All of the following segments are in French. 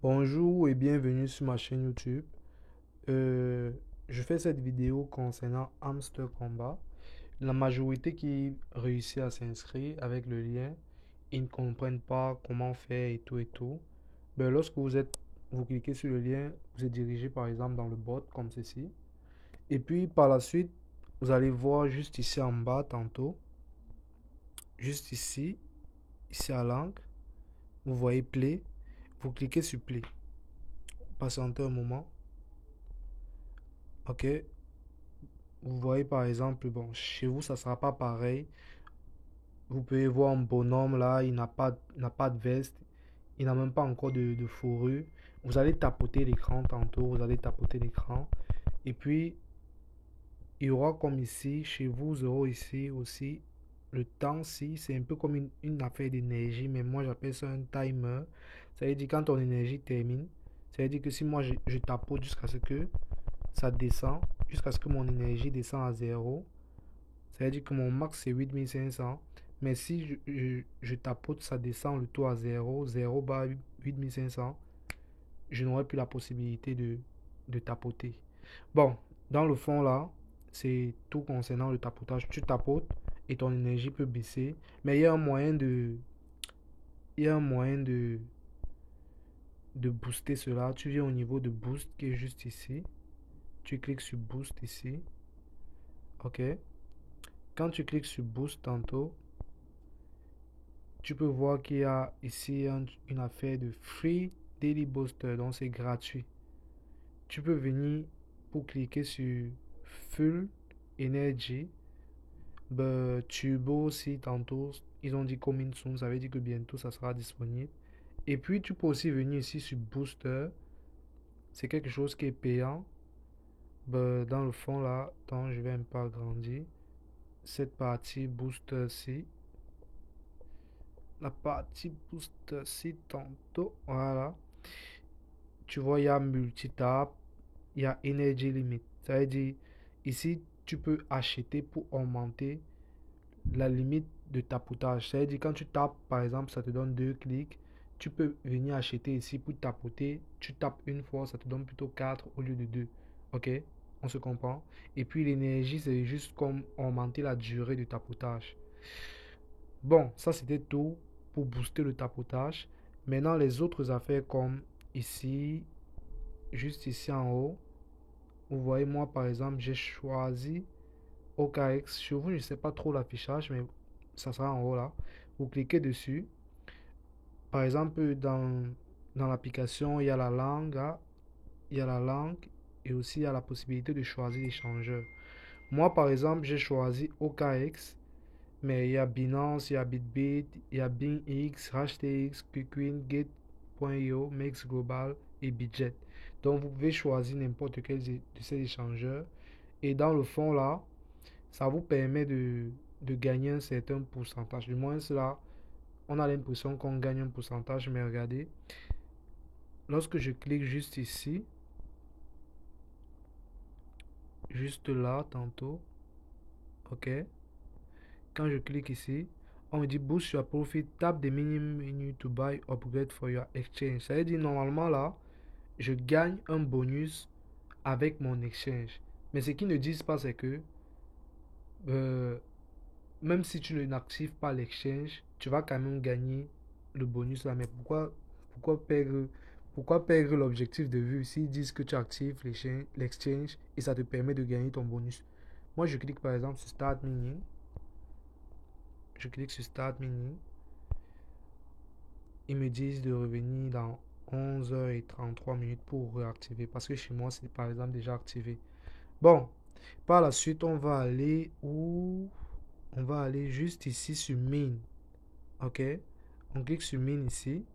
Bonjour et bienvenue sur ma chaîne YouTube. Euh, je fais cette vidéo concernant Hamster Combat. La majorité qui réussit à s'inscrire avec le lien, ils ne comprennent pas comment faire et tout et tout. Ben, lorsque vous cliquez sur le lien, vous êtes dirigé par exemple dans le bot comme ceci. Et puis par la suite, vous allez voir juste ici en bas tantôt, juste ici, ici à l'angle, vous voyez Play. Vous cliquez sur Play. Patientez un moment. Ok, vous voyez par exemple, bon, chez vous, ça ne sera pas pareil. Vous pouvez voir un bonhomme là, il n'a pas de veste, il n'a même pas encore de fourrure. Vous allez tapoter l'écran tantôt, vous allez tapoter l'écran. Et puis, il y aura comme ici, chez vous, vous aurez ici aussi le temps. Si c'est un peu comme une affaire d'énergie, mais moi j'appelle ça un timer. Ça veut dire quand ton énergie termine, ça veut dire que si moi je tapote jusqu'à ce que ça descend, jusqu'à ce que mon énergie descend à zéro. C'est-à-dire que mon max c'est 8500. Mais si je tapote, ça descend le taux à zéro, 0 bas 8500. Je n'aurai plus la possibilité de tapoter. Bon, dans le fond là, c'est tout concernant le tapotage. Tu tapotes et ton énergie peut baisser. Mais il y a un moyen il y a un moyen de booster cela. Tu viens au niveau de boost qui est juste ici. Tu cliques sur boost ici. Ok. Quand tu cliques sur boost tantôt, tu peux voir qu'il y a ici une affaire de Free Daily Booster, donc c'est gratuit. Tu peux venir pour cliquer sur Full Energy. Ben, Turbo aussi, tantôt, ils ont dit coming soon, ça veut dire que bientôt ça sera disponible. Et puis, tu peux aussi venir ici sur Booster. C'est quelque chose qui est payant. Ben, dans le fond, là, attends, je vais un peu agrandir. Cette partie Booster-ci. La partie Booster-ci, tantôt, voilà. Tu vois, il y a multitap, il y a energy limit. Ça veut dire, ici, tu peux acheter pour augmenter la limite de tapotage. Ça veut dire, quand tu tapes, par exemple, ça te donne 2 clics. Tu peux venir acheter ici pour tapoter. Tu tapes une fois, ça te donne plutôt 4 au lieu de 2. Ok? On se comprend? Et puis, l'énergie, c'est juste comme augmenter la durée du tapotage. Bon, ça, c'était tout pour booster le tapotage. Maintenant, les autres affaires comme ici, juste ici en haut, vous voyez, moi par exemple, j'ai choisi OKX. Chez vous, je ne sais pas trop l'affichage, mais ça sera en haut là. Vous cliquez dessus. Par exemple, dans l'application, il y a la langue, il y a la langue et aussi il y a la possibilité de choisir l'échangeur. Moi par exemple, j'ai choisi OKX, mais il y a Binance, il y a Bitbit, il y a BingX, HTX, KuCoin, Gate.io, Mex Global et Budget. Donc vous pouvez choisir n'importe quel de ces échangeurs. Et dans le fond là, ça vous permet de gagner un certain pourcentage. Du moins là, on a l'impression qu'on gagne un pourcentage, mais regardez, lorsque je clique juste ici, juste là tantôt, ok, quand je clique ici, on me dit boost your profit, tap the minimum menu to buy upgrade for your exchange. Ça veut dire normalement là, je gagne un bonus avec mon exchange. Mais ce qu'ils ne disent pas, c'est que euh, même si tu n'actives pas l'exchange, tu vas quand même gagner le bonus là. Mais pourquoi perdre l'objectif de vue s'ils disent que tu actives l'exchange et ça te permet de gagner ton bonus? Moi, je clique par exemple sur Start Mining. Je clique sur Start Mining. Ils me disent de revenir dans 11h33 pour réactiver parce que chez moi, c'est par exemple déjà activé. Bon, par la suite, on va aller où? On va aller juste ici sur Mine. Ok? On clique sur Mine ici.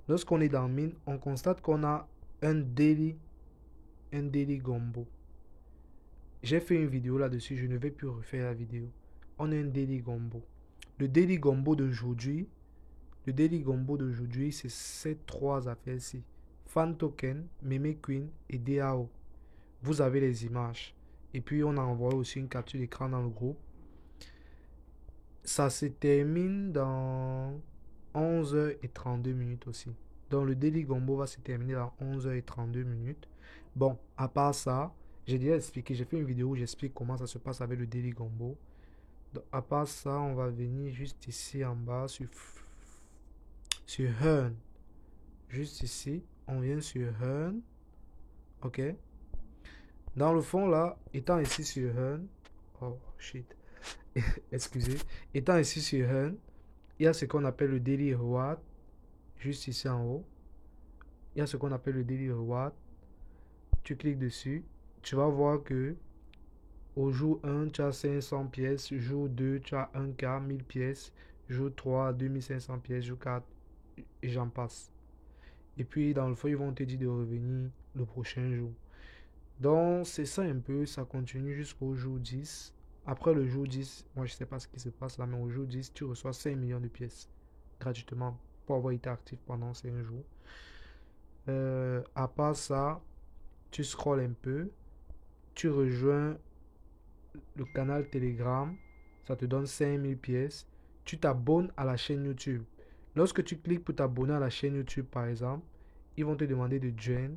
Lorsqu'on est dans Mine, on constate qu'on a un daily gombo. J'ai fait une vidéo là-dessus, je ne vais plus refaire la vidéo. On a un daily gombo. Le daily gombo d'aujourd'hui, le daily gombo d'aujourd'hui, c'est ces trois affaires-ci. Fan Token, Meme Queen et DAO. Vous avez les images. Et puis on a envoyé aussi une capture d'écran dans le groupe. Ça se termine dans 11h32 aussi. Donc le Daily Gombo va se terminer à 11h32 minutes. Bon, à part ça, j'ai déjà expliqué, j'ai fait une vidéo où j'explique comment ça se passe avec le Daily Gombo. Donc, à part ça, on va venir juste ici en bas sur Earn. Juste ici, on vient sur Earn. Ok. Dans le fond là, étant ici sur Earn. Oh shit. Excusez. Étant ici sur Earn, il y a ce qu'on appelle le Daily Reward. Juste ici en haut. Il y a ce qu'on appelle le Daily Reward. Tu cliques dessus. Tu vas voir que au jour 1, tu as 500 pièces. Jour 2, tu as 1K, 1000 pièces. Jour 3, 2500 pièces. Jour 4, et j'en passe. Et puis, dans le fond, ils vont te dire de revenir le prochain jour. Donc, c'est ça un peu. Ça continue jusqu'au jour 10. Après le jour 10, moi, je ne sais pas ce qui se passe là, mais au jour 10, tu reçois 5 millions de pièces gratuitement pour avoir été actif pendant 5 jours. À part ça, tu scrolles un peu. Tu rejoins le canal Telegram, ça te donne 5000 pièces. Tu t'abonnes à la chaîne YouTube. Lorsque tu cliques pour t'abonner à la chaîne YouTube, par exemple, ils vont te demander de join.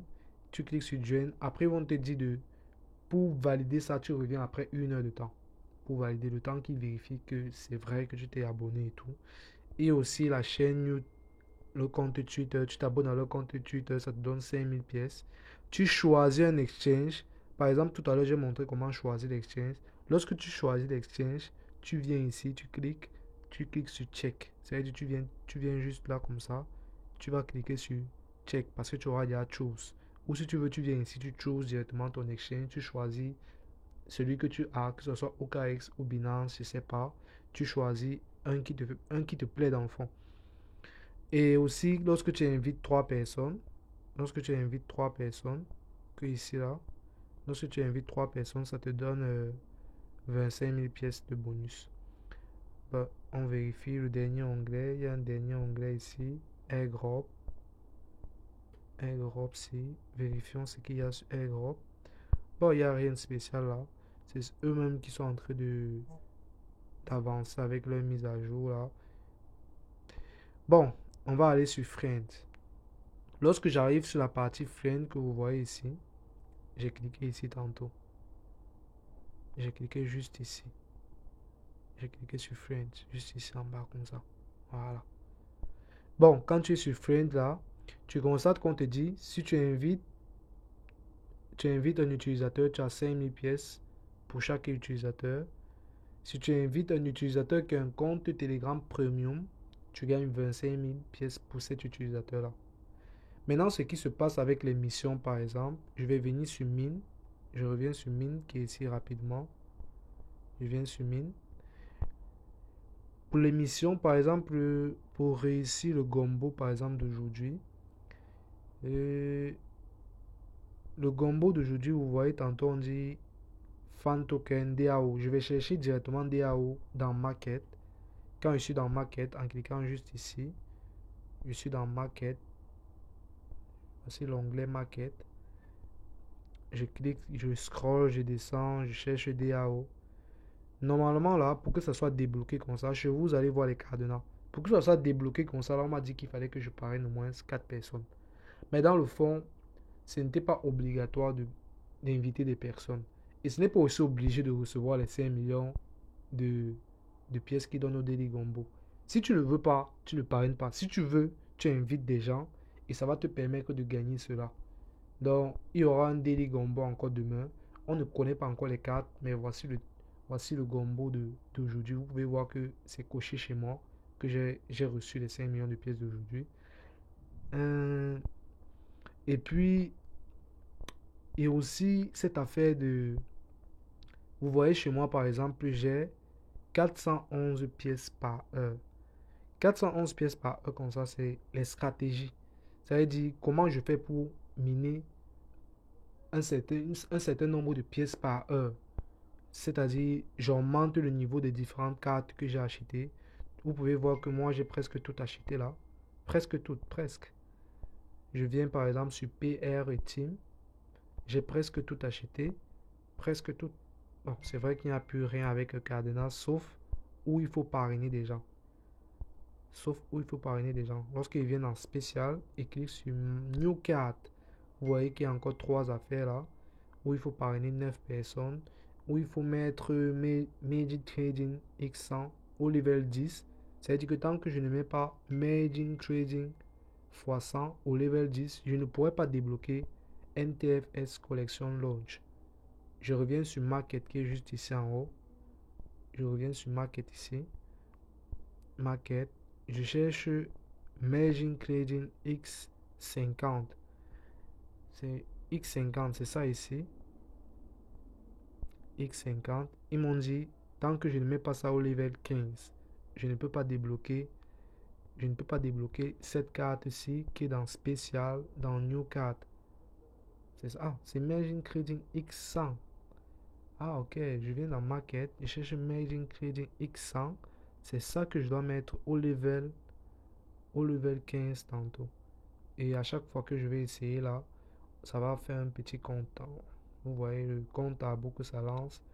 Tu cliques sur join. Après, ils vont te dire pour valider ça, tu reviens après 1 heure de temps. Pour valider le temps qu'ils vérifient que c'est vrai que tu t'es abonné et tout. Et aussi la chaîne YouTube, le compte Twitter. Tu t'abonnes à leur compte Twitter, ça te donne 5000 pièces. Tu choisis un exchange. Par exemple, tout à l'heure, j'ai montré comment choisir l'exchange. Lorsque tu choisis l'exchange, tu viens ici, tu cliques sur check. C'est-à-dire que tu viens juste là comme ça. Tu vas cliquer sur check parce que tu auras déjà choose. Ou si tu veux, tu viens ici, tu chooses directement ton exchange. Tu choisis celui que tu as, que ce soit OKX ou Binance, je ne sais pas. Tu choisis un qui te plaît dans le fond. Et aussi, lorsque tu invites trois personnes, que ici là, lorsque tu invites trois personnes, ça te donne 25 000 pièces de bonus. Bah, on vérifie le dernier onglet. Il y a un dernier onglet ici. AirDrop. AirDrop, si. Vérifions ce qu'il y a sur AirDrop. Bon, il n'y a rien de spécial là. C'est eux-mêmes qui sont en train d'avancer avec leur mise à jour là. Bon, on va aller sur Friend. Lorsque j'arrive sur la partie Friend que vous voyez ici, j'ai cliqué ici tantôt. J'ai cliqué juste ici. J'ai cliqué sur Friend, juste ici en bas comme ça. Voilà. Bon, quand tu es sur Friend là, tu constates qu'on te dit, si tu invites un utilisateur, tu as 5000 pièces pour chaque utilisateur. Si tu invites un utilisateur qui a un compte Telegram Premium, tu gagnes 25 000 pièces pour cet utilisateur-là. Maintenant, ce qui se passe avec les missions, par exemple, je vais venir sur Mine. Je reviens sur Mine qui est ici rapidement. Je viens sur Mine. Pour les missions, par exemple, pour réussir le gombo, par exemple, d'aujourd'hui, le gombo d'aujourd'hui, vous voyez, tantôt on dit fan token DAO. Je vais chercher directement DAO dans Market. Quand je suis dans Market, en cliquant juste ici, je suis dans Market. Voici l'onglet Market. Je clique, je scroll, je descends, je cherche DAO. Normalement, là, pour que ça soit débloqué comme ça, chez vous, vous allez voir les cadenas. Pour que ça soit débloqué comme ça, là, on m'a dit qu'il fallait que je parraine au moins 4 personnes. Mais dans le fond, ce n'était pas obligatoire d'inviter des personnes. Et ce n'est pas aussi obligé de recevoir les 5 millions de, de pièces qui donnent au Daily Gombo. Si tu ne veux pas, tu ne parraines pas. Si tu veux, tu invites des gens et ça va te permettre de gagner cela. Donc, il y aura un Daily Gombo encore demain. On ne connaît pas encore les cartes, mais voici le Gombo d'aujourd'hui. Vous pouvez voir que c'est coché chez moi, que j'ai reçu les 5 millions de pièces d'aujourd'hui. Et puis, il y a aussi cette affaire de... Vous voyez chez moi, par exemple, j'ai 411 pièces par heure. 411 pièces par heure, comme ça, c'est les stratégies. Ça veut dire comment je fais pour miner un certain nombre de pièces par heure. C'est-à-dire, j'augmente le niveau des différentes cartes que j'ai achetées. Vous pouvez voir que moi, j'ai presque tout acheté là. Presque tout, presque. Je viens par exemple sur PR et Team. J'ai presque tout acheté. Presque tout. Bon, c'est vrai qu'il n'y a plus rien avec le Cardinal, sauf où il faut parrainer des gens. sauf où il faut parrainer des gens. Lorsqu'ils viennent en spécial et cliquent sur New Card, vous voyez qu'il y a encore 3 affaires là, où il faut parrainer 9 personnes, où il faut mettre Magic Trading X100 au level 10. C'est-à-dire que tant que je ne mets pas Magic Trading x100 au level 10, je ne pourrai pas débloquer NTFS Collection Launch. Je reviens sur Market qui est juste ici en haut. Je reviens sur Market ici. Market. Je cherche Magic Trading X50. C'est X50, c'est ça ici. X50. Ils m'ont dit, tant que je ne mets pas ça au level 15, je ne peux pas débloquer. Je ne peux pas débloquer cette carte-ci qui est dans spécial, dans New Card. C'est ça. Ah, c'est Magic Trading X100. Ah, ok. Je viens dans Market. Je cherche Magic Trading X100. C'est ça que je dois mettre au level 15 tantôt. Et à chaque fois que je vais essayer là, ça va faire un petit compte. Vous voyez le compte à beaucoup ça lance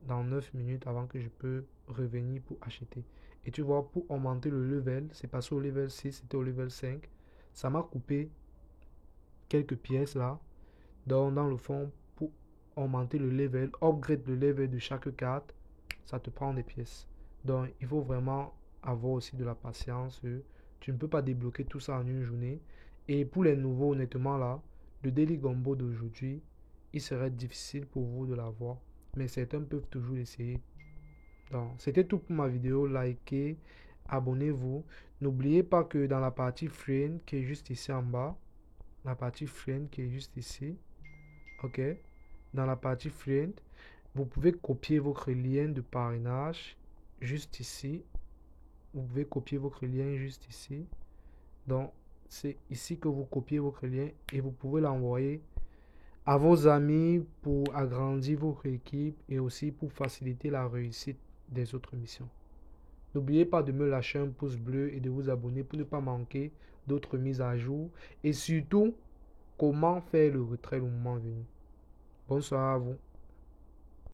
dans 9 minutes avant que je peux revenir pour acheter. Et tu vois, pour augmenter le level, c'est passé au level 6, c'était au level 5. Ça m'a coupé quelques pièces là. Donc dans le fond, pour augmenter le level, upgrade le level de chaque carte, ça te prend des pièces. Donc il faut vraiment avoir aussi de la patience. Tu ne peux pas débloquer tout ça en une journée. Et pour les nouveaux, honnêtement là, le Daily Gombo d'aujourd'hui, il serait difficile pour vous de l'avoir. Mais certains peuvent toujours essayer. Donc, c'était tout pour ma vidéo. Likez, abonnez-vous. N'oubliez pas que dans la partie Friend qui est juste ici en bas, la partie Friend qui est juste ici, ok, dans la partie Friend, vous pouvez copier votre lien de parrainage juste ici. Vous pouvez copier votre lien juste ici. Donc, c'est ici que vous copiez votre lien et vous pouvez l'envoyer à vos amis pour agrandir votre équipe et aussi pour faciliter la réussite des autres missions. N'oubliez pas de me lâcher un pouce bleu et de vous abonner pour ne pas manquer d'autres mises à jour et surtout comment faire le retrait le moment venu. Bonsoir à vous.